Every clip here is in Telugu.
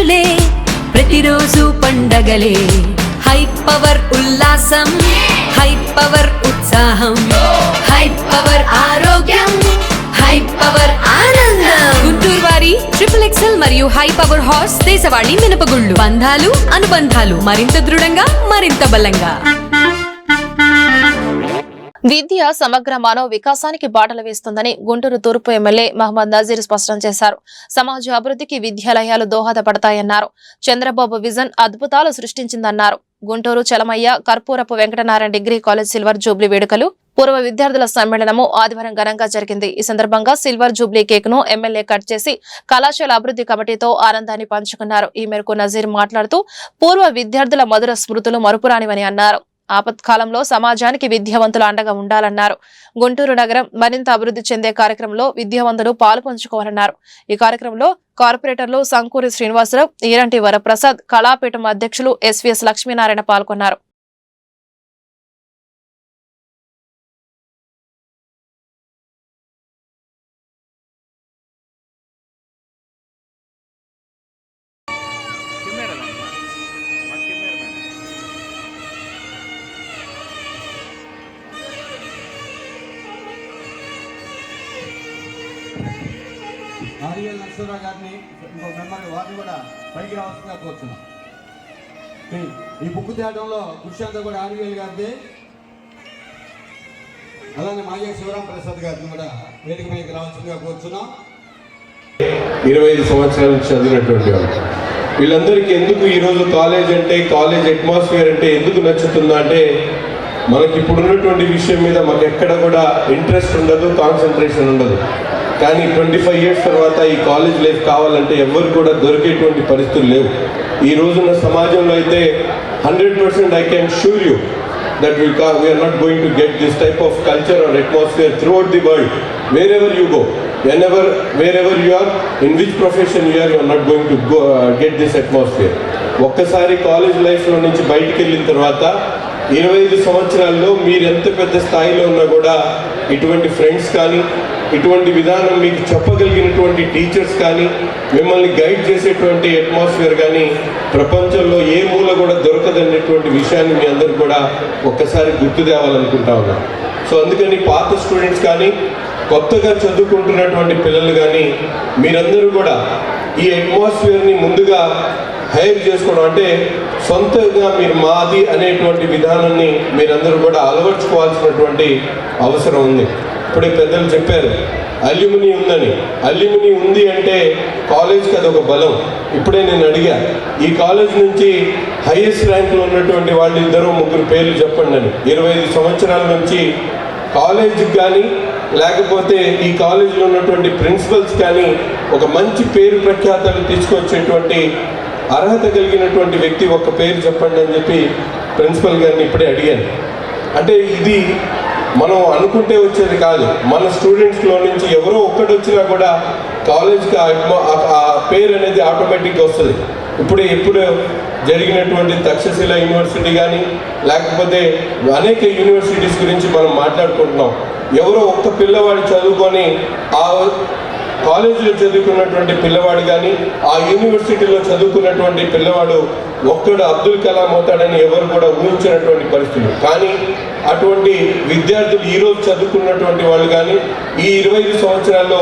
రంగులే ప్రతిరోజు పండగలే హై పవర్ ఉల్లాసం హై పవర్ ఉత్సాహం హై పవర్ ఆరోగ్యం హై పవర్ ఆనందం గుంటూరు వారి XXL మరియు హై పవర్ హార్స్ దేశవాళీ మినపగుళ్ళు బంధాలు అనుబంధాలు మరింత దృఢంగా మరింత బలంగా. విద్య సమగ్ర మానవ వికాసానికి బాటలు వేస్తుందని గుంటూరు తూర్పు ఎమ్మెల్యే మహమ్మద్ నజీర్ స్పష్టం చేశారు. సమాజ అభివృద్ధికి విద్యాలయాలు దోహదపడతాయన్నారు. చంద్రబాబు విజన్ అద్భుతాలు సృష్టించిందన్నారు. Guntur Chalamayya Karpurapu Venkatanarayana degree college silver jubilee వేడుకలు పూర్వ విద్యార్థుల సమ్మేళనము ఆదివారం ఘనంగా జరిగింది. ఈ సందర్భంగా సిల్వర్ జూబ్లీ కేక్ ను ఎమ్మెల్యే కట్ చేసి కళాశాల అభివృద్ధి కమిటీతో ఆనందాన్ని పంచుకున్నారు. ఈ మేరకు నజీర్ మాట్లాడుతూ పూర్వ విద్యార్థుల మధుర స్మృతులు మరుపురానివని అన్నారు. ఆపత్కాలంలో సమాజానికి విద్యావంతులు అండగా ఉండాలన్నారు. గుంటూరు నగరం మరింత అభివృద్ధి చెందే కార్యక్రమంలో విద్యావంతులు పాల్పంచుకోవాలన్నారు. ఈ కార్యక్రమంలో కార్పొరేటర్లు సంకూరి శ్రీనివాసరావు, ఈరంటి వరప్రసాద్, కళాపీఠం అధ్యక్షులు SVS లక్ష్మీనారాయణ పాల్గొన్నారు. ఆర్ఎల్ నరసింహరావు గారిని ఇంకో మెంబర్ వారిని కూడా పైకి రావాల్సిందిగా కోరుతున్నాం. ఈ బుక్ తేయడంలో కృషి అంతా కూడా ఆర్ఎల్ గారిది. అలానే మాజీ శివరాం ప్రసాద్ గారిని కూడా వేదిక పైకి రావాల్సిందిగా కోరుతున్నాం. 25 సంవత్సరాల నుంచి చదివినటువంటి వాళ్ళు వీళ్ళందరికీ ఎందుకు ఈరోజు కాలేజ్ అంటే కాలేజ్ అట్మాస్ఫియర్ అంటే ఎందుకు నచ్చుతుందా అంటే మనకి ఇప్పుడు ఉన్నటువంటి విషయం మీద మాకు ఎక్కడ కూడా ఇంట్రెస్ట్ ఉండదు, కాన్సన్ట్రేషన్ ఉండదు. కానీ 25 ఇయర్స్ తర్వాత ఈ కాలేజ్ లైఫ్ కావాలంటే ఎవరు కూడా దొరికేటువంటి పరిస్థితులు లేవు. ఈ రోజున్న సమాజంలో అయితే 100% I can assure you that we are not going to get this type of culture or atmosphere throughout the world. Wherever you go, wherever you are, in which profession you are not going to go, get this atmosphere. ఒక్కసారి కాలేజ్ లైఫ్లో నుంచి బయటికి వెళ్ళిన తర్వాత 25 సంవత్సరాల్లో మీరు ఎంత పెద్ద స్థాయిలో ఉన్నా కూడా ఇటువంటి ఫ్రెండ్స్ కానీ ఇటువంటి విధానం మీకు చెప్పగలిగినటువంటి టీచర్స్ కానీ మిమ్మల్ని గైడ్ చేసేటువంటి అట్మాస్ఫియర్ కానీ ప్రపంచంలో ఏ మూల కూడా దొరకదనేటువంటి విషయాన్ని మీ అందరూ కూడా ఒక్కసారి గుర్తు తేవాలనుకుంటా ఉన్నాను. సో అందుకని పాత స్టూడెంట్స్ కానీ కొత్తగా చదువుకుంటున్నటువంటి పిల్లలు కానీ మీరందరూ కూడా ఈ అట్మాస్ఫియర్ని ముందుగా హైర్ చేసుకోవడం అంటే సొంతంగా మీరు మాది అనేటువంటి విధానాన్ని మీరందరూ కూడా అలవర్చుకోవాల్సినటువంటి అవసరం ఉంది. ఇప్పుడే పెద్దలు చెప్పారు అల్యూమిని ఉందని. అల్యూమిని ఉంది అంటే కాలేజ్కి అదొక బలం. ఇప్పుడే నేను అడిగా ఈ కాలేజ్ నుంచి హైయెస్ట్ ర్యాంక్లో ఉన్నటువంటి వాళ్ళు 2-3 పేర్లు చెప్పండి అని. 25 సంవత్సరాల నుంచి కాలేజీకి కానీ లేకపోతే ఈ కాలేజీలో ఉన్నటువంటి ప్రిన్సిపల్స్ కానీ ఒక మంచి పేరు ప్రఖ్యాతలు తీసుకొచ్చేటువంటి అర్హత కలిగినటువంటి వ్యక్తి ఒక్క పేరు చెప్పండి అని చెప్పి ప్రిన్సిపల్ గారిని ఇప్పుడే అడిగాను. అంటే ఇది మనం అనుకుంటే వచ్చేది కాదు. మన స్టూడెంట్స్లో నుంచి ఎవరో ఒక్కటి వచ్చినా కూడా కాలేజ్కి ఆ పేరు అనేది ఆటోమేటిక్గా వస్తుంది. ఎప్పుడు జరిగినటువంటి తక్షశిల యూనివర్సిటీ కానీ లేకపోతే అనేక యూనివర్సిటీస్ గురించి మనం మాట్లాడుకుంటున్నాం. ఎవరో ఒక్క పిల్లవాడు చదువుకొని ఆ కాలేజీలో చదువుకున్నటువంటి పిల్లవాడు కానీ ఆ యూనివర్సిటీలో చదువుకున్నటువంటి పిల్లవాడు ఒక్కడు అబ్దుల్ కలాం అవుతాడని ఎవరు కూడా ఊహించినటువంటి పరిస్థితులు. కానీ అటువంటి విద్యార్థులు ఈరోజు చదువుకున్నటువంటి వాళ్ళు కానీ ఈ 25 సంవత్సరాల్లో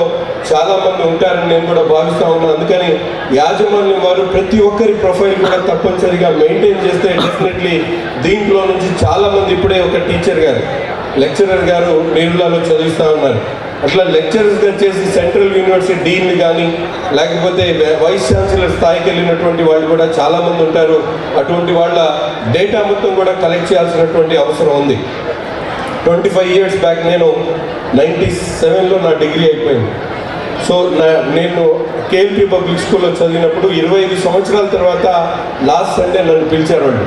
చాలామంది ఉంటారని నేను కూడా భావిస్తూ ఉన్నాను. అందుకని యాజమాన్యం వారు ప్రతి ఒక్కరి ప్రొఫైల్ కూడా తప్పనిసరిగా మెయింటైన్ చేస్తే డెఫినెట్లీ దీంట్లో నుంచి చాలామంది ఇప్పుడే ఒక టీచర్ గారు లెక్చరర్ గారు నేరులాలో చదివిస్తూ ఉన్నారు. అట్లా లెక్చరర్స్గా చేసి సెంట్రల్ యూనివర్సిటీ డీన్ కానీ లేకపోతే వైస్ ఛాన్సలర్ స్థాయికి వెళ్ళినటువంటి వాళ్ళు కూడా చాలామంది ఉంటారు. అటువంటి వాళ్ళ డేటా మొత్తం కూడా కలెక్ట్ చేయాల్సినటువంటి అవసరం ఉంది. 25 ఇయర్స్ బ్యాక్ నేను 97లో నా డిగ్రీ అయిపోయింది. సో నేను KLP పబ్లిక్ స్కూల్లో చదివినప్పుడు 25 సంవత్సరాల తర్వాత లాస్ట్ సండే నన్ను పిలిచారు వాళ్ళు.